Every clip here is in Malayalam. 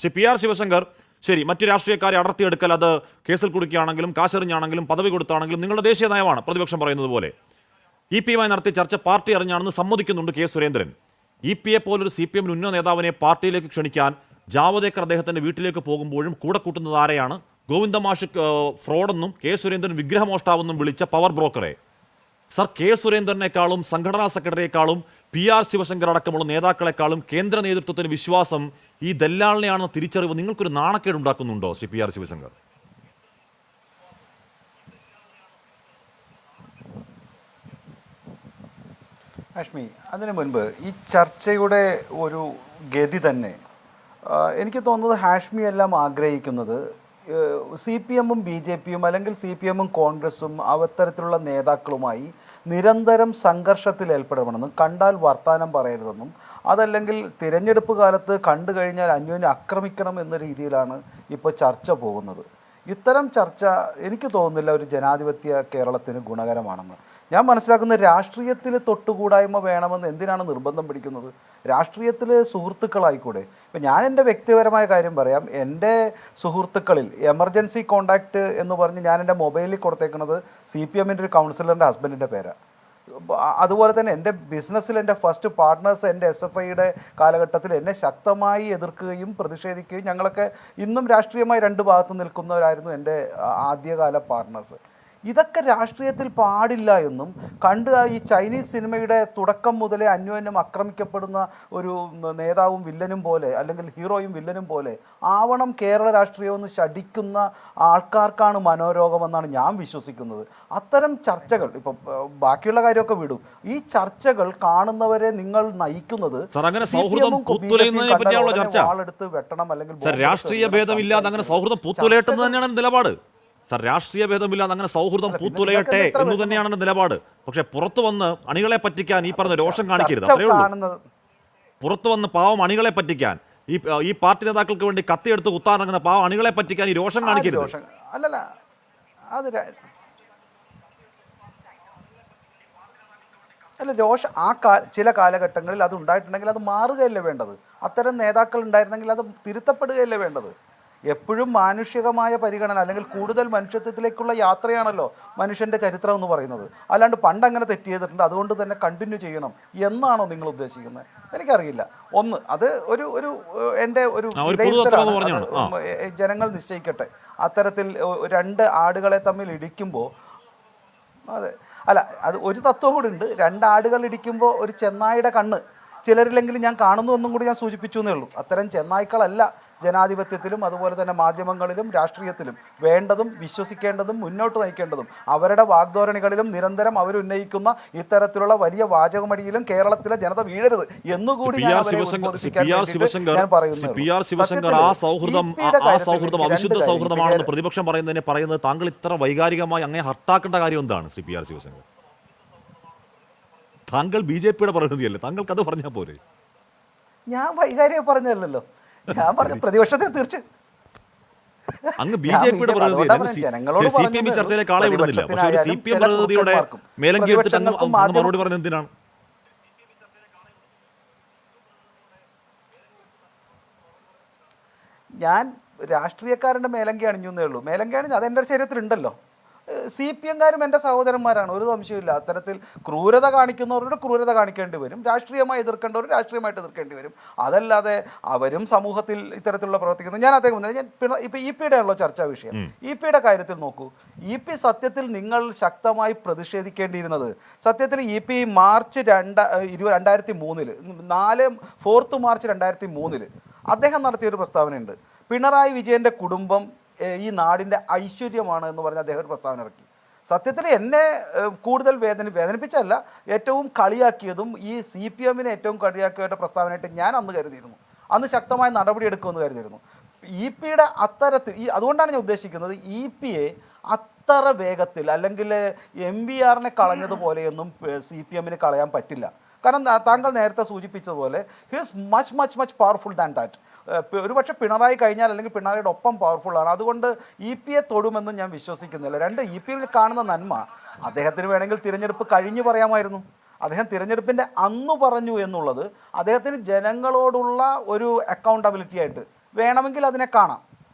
ശ്രീ പി ആർ ശിവശങ്കർ, ശരി, മറ്റു രാഷ്ട്രീയക്കാരെ അടർത്തിയെടുക്കൽ, അത് കേസിൽ കുടുക്കിയാണെങ്കിലും കാശെറിഞ്ഞാണെങ്കിലും പദവി കൊടുത്താണെങ്കിലും നിങ്ങളുടെ ദേശീയ നയമാണ്, പ്രതിപക്ഷം പറയുന്നത് പോലെ. ഇ പിയുമായി നടത്തിയ ചർച്ച പാർട്ടി അറിഞ്ഞാണെന്ന് സമ്മതിക്കുന്നുണ്ട് കെ സുരേന്ദ്രൻ. ഇ പിയെ പോലൊരു സി പി എമ്മിന് ഉന്നത നേതാവിനെ പാർട്ടിയിലേക്ക് ക്ഷണിക്കാൻ ജാവദേക്കർ അദ്ദേഹത്തിന്റെ വീട്ടിലേക്ക് പോകുമ്പോഴും കൂടെ കൂട്ടുന്നത് ആരെയാണ്? ഗോവിന്ദമാഷ് ഫ്രോഡെന്നും കെ സുരേന്ദ്രൻ വിഗ്രഹമോഷ്ടാവെന്നും വിളിച്ച പവർ ബ്രോക്കറെ. സർ, കെ സുരേന്ദ്രനേക്കാളും സംഘടനാ സെക്രട്ടറിയേക്കാളും പി ആർ ശിവശങ്കർ അടക്കമുള്ള നേതാക്കളെക്കാളും കേന്ദ്ര നേതൃത്വത്തിന് വിശ്വാസം ഈ ദല്ലാളിനെയാണെന്ന തിരിച്ചറിവ് നിങ്ങൾക്കൊരു നാണക്കേട് ഉണ്ടാക്കുന്നുണ്ടോ ശ്രീ പി ആർ ശിവശങ്കർ? ഹാഷ്മി, അതിനു മുൻപ് ഈ ചർച്ചയുടെ ഒരു ഗതി തന്നെ എനിക്ക് തോന്നുന്നത് ഹാഷ്മി എല്ലാം ആഗ്രഹിക്കുന്നത് സി പി എമ്മും ബി ജെ പിയും അല്ലെങ്കിൽ സി പി എമ്മും കോൺഗ്രസും അത്തരത്തിലുള്ള നേതാക്കളുമായി നിരന്തരം സംഘർഷത്തിൽ ഏർപ്പെടണമെന്നും കണ്ടാൽ വർത്താനം പറയരുതെന്നും അതല്ലെങ്കിൽ തിരഞ്ഞെടുപ്പ് കാലത്ത് കണ്ടു കഴിഞ്ഞാൽ അന്യോന്യം ആക്രമിക്കണം എന്ന രീതിയിലാണ് ഇപ്പോൾ ചർച്ച പോകുന്നത്. ഇത്തരം ചർച്ച എനിക്ക് തോന്നുന്നില്ല ഒരു ജനാധിപത്യ കേരളത്തിന് ഗുണകരമാണെന്ന്. ഞാൻ മനസ്സിലാക്കുന്ന രാഷ്ട്രീയത്തിൽ തൊട്ടുകൂടായ്മ വേണമെന്ന് എന്തിനാണ് നിർബന്ധം പിടിക്കുന്നത്? രാഷ്ട്രീയത്തിൽ സുഹൃത്തുക്കളായിക്കൂടെ? ഇപ്പം ഞാൻ എൻ്റെ വ്യക്തിപരമായ കാര്യം പറയാം. എൻ്റെ സുഹൃത്തുക്കളിൽ എമർജൻസി കോണ്ടാക്റ്റ് എന്ന് പറഞ്ഞ് ഞാൻ എൻ്റെ മൊബൈലിൽ കൊടുത്തേക്കുന്നത് സി പി എമ്മിൻ്റെ ഒരു കൗൺസിലറിൻ്റെ ഹസ്ബൻഡിൻ്റെ പേരാണ്. അതുപോലെ തന്നെ എൻ്റെ ബിസിനസ്സിൽ എൻ്റെ ഫസ്റ്റ് പാർട്ട്നേഴ്സ് എൻ്റെ SFIയുടെ കാലഘട്ടത്തിൽ എന്നെ ശക്തമായി എതിർക്കുകയും പ്രതിഷേധിക്കുകയും ഞങ്ങളൊക്കെ ഇന്നും രാഷ്ട്രീയമായി രണ്ട് ഭാഗത്ത് നിൽക്കുന്നവരായിരുന്നു എൻ്റെ ആദ്യകാല പാർട്ട്നേഴ്സ്. ഇതൊക്കെ രാഷ്ട്രീയത്തിൽ പാടില്ല എന്നും കണ്ട് ഈ ചൈനീസ് സിനിമയുടെ തുടക്കം മുതലേ അന്യോന്യം ആക്രമിക്കപ്പെടുന്ന ഒരു നേതാവും വില്ലനും പോലെ അല്ലെങ്കിൽ ഹീറോയും വില്ലനും പോലെ ആവണം കേരള രാഷ്ട്രീയമെന്ന് ശഠിക്കുന്ന ആൾക്കാർക്കാണ് മനോരോഗമെന്നാണ് ഞാൻ വിശ്വസിക്കുന്നത്. അത്തരം ചർച്ചകൾ ഇപ്പം ബാക്കിയുള്ള കാര്യമൊക്കെ വിടും, ഈ ചർച്ചകൾ കാണുന്നവരെ നിങ്ങൾ നയിക്കുന്നത് ആളെടുത്ത് വെട്ടണം അല്ലെങ്കിൽ രാഷ്ട്രീയ ഭേദമില്ലാതെ അങ്ങനെ സൗഹൃദം പൂത്തുലയട്ടുന്നത് തന്നെയാണ് നിലപാട്. സർ, രാഷ്ട്രീയ ഭേദമില്ലാതെ അങ്ങനെ സൗഹൃദം പൂത്തുലയട്ടെ എന്ന് തന്നെയാണ് നിലപാട്. പക്ഷെ പുറത്തു വന്ന് അണികളെ പറ്റിക്കാൻ ഈ പറഞ്ഞ രോഷം കാണിക്കരുത്, അത്രയേ ഉള്ളൂ. പുറത്തു വന്ന് പാവം അണികളെ പറ്റിക്കാൻ, ഈ പാർട്ടി നേതാക്കൾക്ക് വേണ്ടി കത്തിയെടുത്ത് കുത്താനിറങ്ങുന്ന പാവം അണികളെ പറ്റിക്കാൻ ഈ രോഷം കാണിക്കരുത്. അല്ലല്ല, അത് അല്ല രോഷം ചില കാലഘട്ടങ്ങളിൽ അത് ഉണ്ടായിട്ടുണ്ടെങ്കിൽ അത് മാറുകയല്ലേ വേണ്ടത്? അത്തരം നേതാക്കൾ ഉണ്ടായിരുന്നെങ്കിൽ അത് തിരുത്തപ്പെടുകയല്ലേ വേണ്ടത്? എപ്പോഴും മാനുഷികമായ പരിഗണന അല്ലെങ്കിൽ കൂടുതൽ മനുഷ്യത്വത്തിലേക്കുള്ള യാത്രയാണല്ലോ മനുഷ്യൻ്റെ ചരിത്രം എന്ന് പറയുന്നത്. അല്ലാണ്ട് പണ്ട് അങ്ങനെ തെറ്റ് ചെയ്തിട്ടുണ്ട് അതുകൊണ്ട് തന്നെ കണ്ടിന്യൂ ചെയ്യണം എന്നാണോ നിങ്ങൾ ഉദ്ദേശിക്കുന്നത്? എനിക്കറിയില്ല. ഒന്ന്, അത് ഒരു എൻ്റെ ഒരു ജനങ്ങൾ നിശ്ചയിക്കട്ടെ. അത്തരത്തിൽ രണ്ട് ആടുകളെ തമ്മിൽ ഇടിക്കുമ്പോൾ അതെ അല്ല, അത് ഒരു തത്വം കൂടി ഉണ്ട്. രണ്ട് ആടുകൾ ഇടിക്കുമ്പോൾ ഒരു ചെന്നായുടെ കണ്ണ് ചിലരില്ലെങ്കിലും ഞാൻ കാണുന്നു എന്നും കൂടി ഞാൻ സൂചിപ്പിച്ചു എന്നേ ഉള്ളൂ. അത്തരം ചെന്നായ്ക്കളല്ല ജനാധിപത്യത്തിലും അതുപോലെ തന്നെ മാധ്യമങ്ങളിലും രാഷ്ട്രീയത്തിലും വേണ്ടതും വിശ്വസിക്കേണ്ടതും മുന്നോട്ട് നയിക്കേണ്ടതും. അവരുടെ വാഗ്ധോരണികളിലും നിരന്തരം അവരുന്നയിക്കുന്ന ഇത്തരത്തിലുള്ള വലിയ വാചകമടിയിലും കേരളത്തിലെ ജനത വീഴരുത് എന്നുകൂടി ഞാൻ പറയുന്നത്. ആ സൗഹൃദം അവിശുദ്ധ സൗഹൃദമാണെന്ന് പ്രതിപക്ഷം പറയുന്നത് താങ്കൾ ഇത്ര വൈകാരികമായി അങ്ങനെ ഹർത്താക്കേണ്ട കാര്യം എന്താണ് ശ്രീ പി ആർ ശിവശങ്കർ? താങ്കൾ BJPയുടെ പ്രതിനിധിയല്ലേ, താങ്കൾക്ക് അത് പറഞ്ഞാൽ പോരെ? ഞാൻ വൈകാരികം പറഞ്ഞല്ലോ, ഞാൻ പറഞ്ഞ പ്രതിപക്ഷത്തെ തീർച്ചയായും അങ്ങ് BJPയുടെ പ്രതിനിധി ചർച്ചയിലേക്ക് ആളെ വിടുന്നില്ല. പക്ഷേ ഒരു CPM പ്രതിനിധിയുടെ മേലങ്കി എടുത്തിട്ട് അങ്ങ് മറുപടി പറഞ്ഞത് എന്തിനാണ്? ഞാൻ രാഷ്ട്രീയക്കാരൻ്റെ മേലങ്കി അണിഞ്ഞേ ഉള്ളൂ. മേലങ്കി അണിഞ്ഞ് അതെൻ്റെ ശരീരത്തിലുണ്ടല്ലോ. CPMകാരും എൻ്റെ സഹോദരന്മാരാണ്, ഒരു സംശയമില്ല. അത്തരത്തിൽ ക്രൂരത കാണിക്കുന്നവരുടെ ക്രൂരത കാണിക്കേണ്ടി വരും, രാഷ്ട്രീയമായി എതിർക്കേണ്ടവർ രാഷ്ട്രീയമായിട്ട് എതിർക്കേണ്ടി വരും. അതല്ലാതെ അവരും സമൂഹത്തിൽ ഇത്തരത്തിലുള്ള പ്രവർത്തിക്കുന്നു. ഞാൻ ഇപ്പോൾ EPയുടെ ആണല്ലോ ചർച്ചാ വിഷയം. EPയുടെ കാര്യത്തിൽ നോക്കൂ, EP സത്യത്തിൽ നിങ്ങൾ ശക്തമായി പ്രതിഷേധിക്കേണ്ടിയിരുന്നത് സത്യത്തിൽ EP മാർച്ച് 2003 4 മാർച്ച് 2003 അദ്ദേഹം നടത്തിയൊരു പ്രസ്താവനയുണ്ട്. പിണറായി വിജയൻ്റെ കുടുംബം ഈ നാടിൻ്റെ ഐശ്വര്യമാണ് എന്ന് പറഞ്ഞ് അദ്ദേഹം ഒരു പ്രസ്താവന ഇറക്കി. സത്യത്തിൽ എന്നെ കൂടുതൽ വേദനിപ്പിച്ചല്ല, ഏറ്റവും കളിയാക്കിയതും ഈ CPMനെ ഏറ്റവും കളിയാക്കിയവരുടെ പ്രസ്താവനയായിട്ട് ഞാൻ അന്ന് കരുതിയിരുന്നു. അന്ന് ശക്തമായ നടപടിയെടുക്കുമെന്ന് കരുതിയിരുന്നു. EPയുടെ അത്തരത്തിൽ അതുകൊണ്ടാണ് ഞാൻ ഉദ്ദേശിക്കുന്നത്, EPയെ അത്ര വേഗത്തിൽ അല്ലെങ്കിൽ MVRനെ കളഞ്ഞതുപോലെയൊന്നും CPMന് കളയാൻ പറ്റില്ല. കാരണം താങ്കൾ നേരത്തെ സൂചിപ്പിച്ചതുപോലെ he is much powerful than that. ഒരുപക്ഷെ പിണറായി കഴിഞ്ഞാൽ അല്ലെങ്കിൽ പിണറായിയുടെ ഒപ്പം പവർഫുള്ളാണ്. അതുകൊണ്ട് EPയെ തൊടുമെന്ന് ഞാൻ വിശ്വസിക്കുന്നില്ല. രണ്ട്, EPയിൽ കാണുന്ന നന്മ അദ്ദേഹത്തിന് വേണമെങ്കിൽ തിരഞ്ഞെടുപ്പ് കഴിഞ്ഞ് പറയാമായിരുന്നു. അദ്ദേഹം തിരഞ്ഞെടുപ്പിൻ്റെ അന്ന് പറഞ്ഞു എന്നുള്ളത് അദ്ദേഹത്തിന് ജനങ്ങളോടുള്ള ഒരു അക്കൗണ്ടബിലിറ്റി ആയിട്ട് വേണമെങ്കിൽ അതിനെ കാണാം.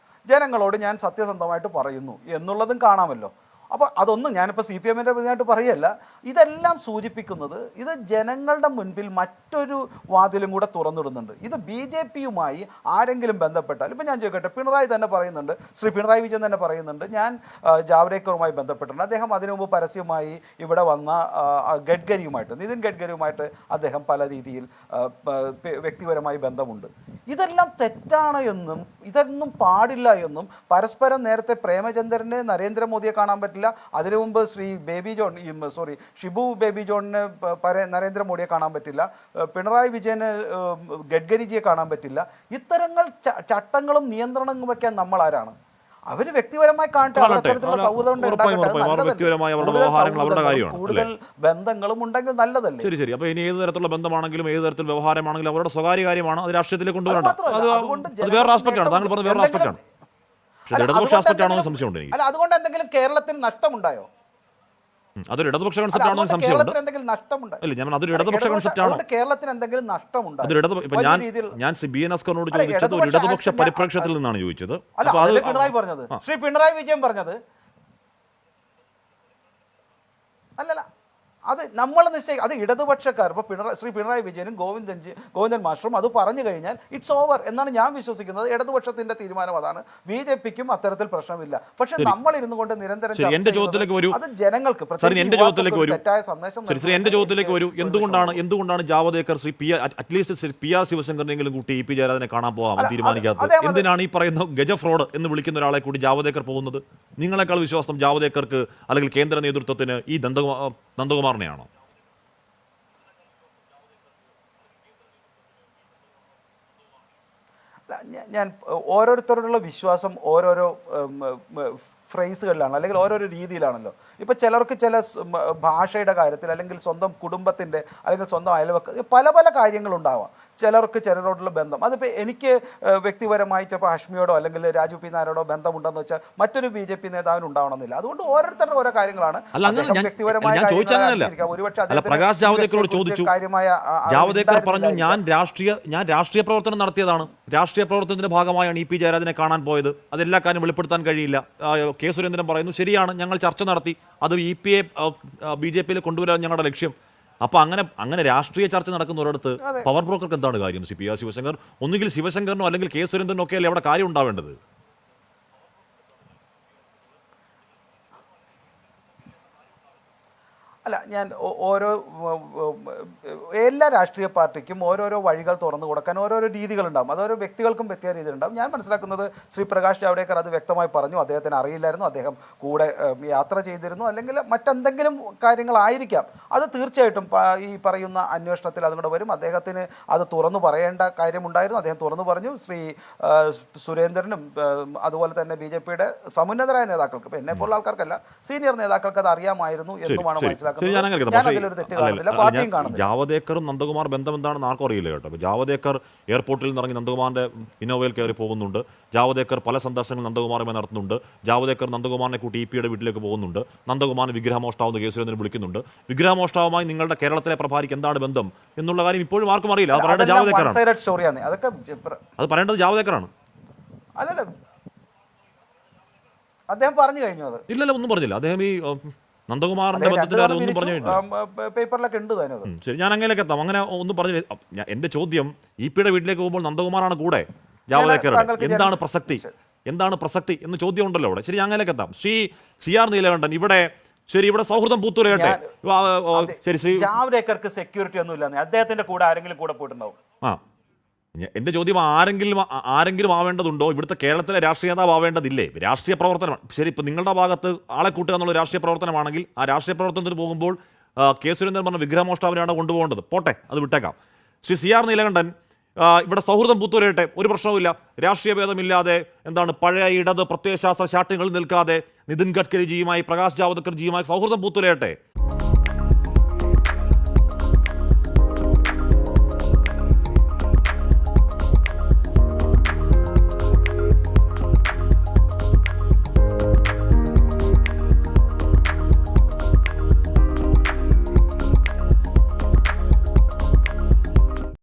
ജനങ്ങളോട് ഞാൻ സത്യസന്ധമായിട്ട് പറയുന്നു എന്നുള്ളതും കാണാമല്ലോ. അപ്പോൾ അതൊന്നും ഞാനിപ്പോൾ സി പി എമ്മിൻ്റെ പ്രതിയായിട്ട് പറയല്ല. ഇതെല്ലാം സൂചിപ്പിക്കുന്നത് ഇത് ജനങ്ങളുടെ മുൻപിൽ മറ്റൊരു വാതിലും കൂടെ തുറന്നിടുന്നുണ്ട്. ഇത് ബി ജെ പിയുമായി ആരെങ്കിലും ബന്ധപ്പെട്ടാൽ, ഇപ്പം ഞാൻ ചോദിക്കട്ടെ, പിണറായി തന്നെ പറയുന്നുണ്ട്, ശ്രീ പിണറായി വിജയൻ തന്നെ പറയുന്നുണ്ട്, ഞാൻ ജാവ്ദേക്കറുമായി ബന്ധപ്പെട്ടിട്ടുണ്ട്. അദ്ദേഹം അതിനു മുമ്പ് പരസ്യമായി ഇവിടെ വന്ന ഗഡ്കരിയുമായിട്ട്, നിതിൻ ഗഡ്കരിയുമായിട്ട് അദ്ദേഹം പല രീതിയിൽ വ്യക്തിപരമായി ബന്ധമുണ്ട്. ഇതെല്ലാം തെറ്റാണ് എന്നും ഇതൊന്നും പാടില്ല എന്നും പരസ്പരം നേരത്തെ പ്രേമചന്ദ്രനെ നരേന്ദ്രമോദിയെ കാണാൻ പറ്റില്ല, അതിനു മുമ്പ് ശ്രീ ഷിബു ബേബി ജോണിന് നരേന്ദ്രമോദിയെ കാണാൻ പറ്റില്ല, പിണറായി വിജയന് ഗഡ്കരിജിയെ കാണാൻ പറ്റില്ല. ഇത്തരങ്ങൾ ചട്ടങ്ങളും നിയന്ത്രണങ്ങളും വയ്ക്കാൻ നമ്മൾ ആരാണ്? അവർ വ്യക്തിപരമായി കൂടുതൽ ബന്ധങ്ങളും ഉണ്ടെങ്കിൽ നല്ലതല്ലേ? ശരി ശരി. അപ്പൊ ഇനി ഏത് തരത്തിലുള്ള ബന്ധമാണെങ്കിലും ഏത് തരത്തിലുള്ള വ്യവഹാരമാണെങ്കിലും അവരുടെ സ്വകാര്യ കാര്യമാണ്, അത് രാഷ്ട്രീയത്തിലേക്ക് കൊണ്ടുവരണം. അത് വേറെ ആസ്പെക്ട് ആണ്. താങ്കൾ പറഞ്ഞത് വേറെ ആസ്പെക്ട് ആണ്. ഇടതുപക്ഷ ആസ്പെക്ട് ആണോ സംശയമുണ്ട് എനിക്ക്. അല്ല, അതുകൊണ്ട് എന്തെങ്കിലും കേരളത്തിന് നഷ്ടമുണ്ടായോ? അതൊരു ഇടതുപക്ഷ കൺസെപ്റ്റ് ആണോ സംശയമുണ്ട്. അല്ല, ഞാൻ അതൊരു ഇടതുപക്ഷ കൺസെപ്റ്റ് ആണോ? കേരളത്തിന് എന്തെങ്കിലും നഷ്ടമുണ്ടോ? ഞാൻ ബി എൻ അസ്കറിനോട് ചോദിച്ചത് ഒരു ഇടതുപക്ഷ പരിപ്രേക്ഷ്യത്തിൽ നിന്നാണ് ചോദിച്ചത്. പിണറായി പറഞ്ഞത്, ശ്രീ പിണറായി വിജയൻ പറഞ്ഞത് അല്ലല്ല, അത് നമ്മൾ നിശ്ചയിക്കും. അത് ഇടതുപക്ഷക്കാർ, ഇപ്പോൾ ശ്രീ പിണറായി വിജയനും ഗോവിന്ദൻ മാസ്റ്ററും അത് പറഞ്ഞു കഴിഞ്ഞാൽ ഇറ്റ്സ് ഓവർ എന്നാണ് ഞാൻ വിശ്വസിക്കുന്നത്. ഇടതുപക്ഷത്തിന്റെ തീരുമാനം അതാണ്. ബി ജെ പിക്കും അത്തരത്തിൽ പ്രശ്നമില്ല. പക്ഷെ നമ്മൾ ഇരുന്നു കൊണ്ട് നിരന്തരം അത് ജനങ്ങൾക്ക് തെറ്റായ സന്ദേശം. എന്റെ ചോദ്യത്തിലേക്ക് വരൂ. എന്തുകൊണ്ടാണ് ജാവദേക്കർ അറ്റ്ലീസ്റ്റ് പി ആർ ശിവശങ്കറിനെങ്കിലും കൂട്ടി ഇ പി ജയരാജനെ കാണാൻ പോകാൻ തീരുമാനിക്കാത്തത്? എന്തിനാണ് ഈ പറയുന്ന ഗജ ഫ്രോഡ് എന്ന് വിളിക്കുന്ന ഒരാളെ കൂടി ജാവദേക്കർ പോകുന്നത്? നിങ്ങളെക്കാൾ വിശ്വാസം ജാവദേക്കർക്ക് അല്ലെങ്കിൽ കേന്ദ്ര നേതൃത്വത്തിന് ഈ നന്ദകുമാറിനെയാണോ? ഞാൻ ഓരോരുത്തരോടുള്ള വിശ്വാസം ഓരോരോ ഫ്രേസുകളിലാണ്, അല്ലെങ്കിൽ ഓരോരോ രീതിയിലാണല്ലോ. ഇപ്പോൾ ചിലർക്ക് ചില ഭാഷയുടെ കാര്യത്തിൽ, അല്ലെങ്കിൽ സ്വന്തം കുടുംബത്തിൻ്റെ, അല്ലെങ്കിൽ സ്വന്തം അയൽവക്ക പല പല കാര്യങ്ങളുണ്ടാവാം. ചിലർക്ക് ചിലരോടുള്ള ബന്ധം, അതിപ്പോൾ എനിക്ക് വ്യക്തിപരമായി ചിലപ്പോൾ ഹാഷ്മിയോടോ അല്ലെങ്കിൽ രാജു പി നായരോടോ ബന്ധമുണ്ടെന്ന് വെച്ചാൽ മറ്റൊരു ബി ജെ പി നേതാവിന് ഉണ്ടാവണമെന്നില്ല. അതുകൊണ്ട് ഓരോരുത്തരുടെ ഓരോ കാര്യങ്ങളാണ്. പ്രകാശ് ജാവദേക്കറോട് ചോദിച്ചു, ജാവദേക്കർ പറഞ്ഞു ഞാൻ രാഷ്ട്രീയ പ്രവർത്തനം നടത്തിയതാണ്, രാഷ്ട്രീയ പ്രവർത്തനത്തിന്റെ ഭാഗമായാണ് ഇ പി ജയരാജനെ കാണാൻ പോയത്, അതെല്ലാ കാര്യം വെളിപ്പെടുത്താൻ കഴിയില്ല. കെ സുരേന്ദ്രൻ പറയുന്നു ശരിയാണ്, ഞങ്ങൾ ചർച്ച നടത്തി, അത് E P A B J പിയിൽ കൊണ്ടുവരാൻ ഞങ്ങളുടെ ലക്ഷ്യം. അപ്പൊ അങ്ങനെ രാഷ്ട്രീയ ചർച്ച നടക്കുന്ന ഒരിടത്ത് പവർ ബ്രോക്കർക്ക് എന്താണ് കാര്യം? പി ആർ ശിവശങ്കർ ഒന്നുകിൽ ശിവശങ്കറിനോ അല്ലെങ്കിൽ കെ സുരേന്ദ്രനോ ഒക്കെ അല്ലേ അവിടെ കാര്യം ഉണ്ടാവേണ്ടത്? അല്ല, ഞാൻ എല്ലാ രാഷ്ട്രീയ പാർട്ടിക്കും ഓരോരോ വഴികൾ തുറന്നു കൊടുക്കാൻ ഓരോരോ രീതികളുണ്ടാകും. അതോരോ വ്യക്തികൾക്കും വ്യത്യസ്ത രീതിയിലുണ്ടാകും. ഞാൻ മനസ്സിലാക്കുന്നത് ശ്രീ പ്രകാശ് ജാവ്ദേക്കർ അത് വ്യക്തമായി പറഞ്ഞു. അദ്ദേഹത്തിന് അറിയില്ലായിരുന്നു, അദ്ദേഹം കൂടെ യാത്ര ചെയ്തിരുന്നു, അല്ലെങ്കിൽ മറ്റെന്തെങ്കിലും കാര്യങ്ങളായിരിക്കാം. അത് തീർച്ചയായിട്ടും ഈ പറയുന്ന അന്വേഷണത്തിൽ അതും കൂടെ വരും. അദ്ദേഹത്തിന് അത് തുറന്നു പറയേണ്ട കാര്യമുണ്ടായിരുന്നു, അദ്ദേഹം തുറന്നു പറഞ്ഞു. ശ്രീ സുരേന്ദ്രനും അതുപോലെ തന്നെ ബി ജെ പിയുടെ സമുന്നതരായ നേതാക്കൾക്ക്, ഇപ്പം എന്നെ പോലുള്ള ആൾക്കാർക്കല്ല, സീനിയർ നേതാക്കൾക്ക് അത് അറിയാമായിരുന്നു എന്നുമാണ് മനസ്സിലാക്കുന്നത്. ജാവദേക്കറും നന്ദകുമാർ ബന്ധം എന്താണെന്ന് ആർക്കും അറിയില്ല കേട്ടോ. ജാവദേക്കർ എയർപോർട്ടിൽ നിന്ന് ഇറങ്ങി നന്ദകുമാറിന്റെ ഇന്നോവയിൽ കയറി പോകുന്നുണ്ട്. ജാവദേക്കർ പല സന്ദർശനങ്ങൾ നന്ദകുമാറുമായി നടത്തുന്നുണ്ട്. ജാവദേക്കർ നന്ദകുമാറിനെ കൂട്ടി ഇ പിയുടെ വീട്ടിലേക്ക് പോകുന്നുണ്ട്. നന്ദകുമാറിന് വിഗ്രഹമോഷ്ടാവുന്ന കെ സുരേന്ദ്രൻ വിളിക്കുന്നുണ്ട്. വിഗ്രഹമോഷ്ടാവുമായി നിങ്ങളുടെ കേരളത്തിലെ പ്രഭാരിക്ക് എന്താണ് ബന്ധം എന്നുള്ള കാര്യം ഇപ്പോഴും ആർക്കും അറിയില്ല. അത് പറയേണ്ടത് ജാവദേക്കറാണ്. അത് പറയേണ്ടത് ജാവദേക്കറാണ്. അല്ലല്ല, അദ്ദേഹം പറഞ്ഞു കഴിഞ്ഞു. അത് ഇല്ലല്ലോ, ഒന്നും പറഞ്ഞില്ല. അദ്ദേഹം ഈ നന്ദകുമാറിന്റെ ബന്ധത്തിൽ ഒന്നും പറഞ്ഞു പേപ്പറിലൊക്കെ ഉണ്ട്. ശരി, ഞാൻ അങ്ങനെയൊക്കെ എത്താം. അങ്ങനെ ഒന്നും പറഞ്ഞു. എന്റെ ചോദ്യം, ഇ പിയുടെ വീട്ടിലേക്ക് പോകുമ്പോൾ നന്ദകുമാറാണ് കൂടെ ജാവദേക്കറുടെ, എന്താണ് പ്രസക്തി എന്ന് ചോദ്യം ഉണ്ടല്ലോ അവിടെ. ശരി, അങ്ങനെയൊക്കെ എത്താം. ശ്രീ സി ആർ നീലകണ്ഠൻ, ഇവിടെ സൗഹൃദം പൂത്തുലയട്ടെ. ശരി, ശ്രീ ജാവദേക്കർക്ക് സെക്യൂരിറ്റി ഒന്നും ഇല്ല, അദ്ദേഹത്തിന്റെ കൂടെ ആരെങ്കിലും കൂടെ പോയിട്ടുണ്ടാവും. എന്റെ ചോദ്യം, ആരെങ്കിലും ആവേണ്ടതുണ്ടോ? ഇവിടുത്തെ കേരളത്തിലെ രാഷ്ട്രീയ നേതാവ് ആവേണ്ടതില്ലേ? രാഷ്ട്രീയ പ്രവർത്തനമാണ്. ശരി, ഇപ്പം നിങ്ങളുടെ ഭാഗത്ത് ആളെ കൂട്ടുക എന്നുള്ള രാഷ്ട്രീയ പ്രവർത്തനമാണെങ്കിൽ ആ രാഷ്ട്രീയ പ്രവർത്തനത്തിന് പോകുമ്പോൾ കെ സുരേന്ദ്രൻ പറഞ്ഞ വിഗ്രഹമോഷ്ടാവിനെയാണ് കൊണ്ടുപോകേണ്ടത്. പോട്ടെ, അത് വിട്ടേക്കാം. ശ്രീ സി ആർ നീലകണ്ഠൻ, ഇവിടെ സൗഹൃദം പൂത്തുലയട്ടെ, ഒരു പ്രശ്നവുമില്ല. രാഷ്ട്രീയ ഭേദമില്ലാതെ പഴയ ഇടത് പ്രത്യയശാസ്ത്ര ശാഠ്യങ്ങളിൽ നിൽക്കാതെ നിതിൻ ഗഡ്കരിജിയുമായി പ്രകാശ് ജാവദേക്കർജിയുമായി സൗഹൃദം പൂത്തുലയട്ടെ.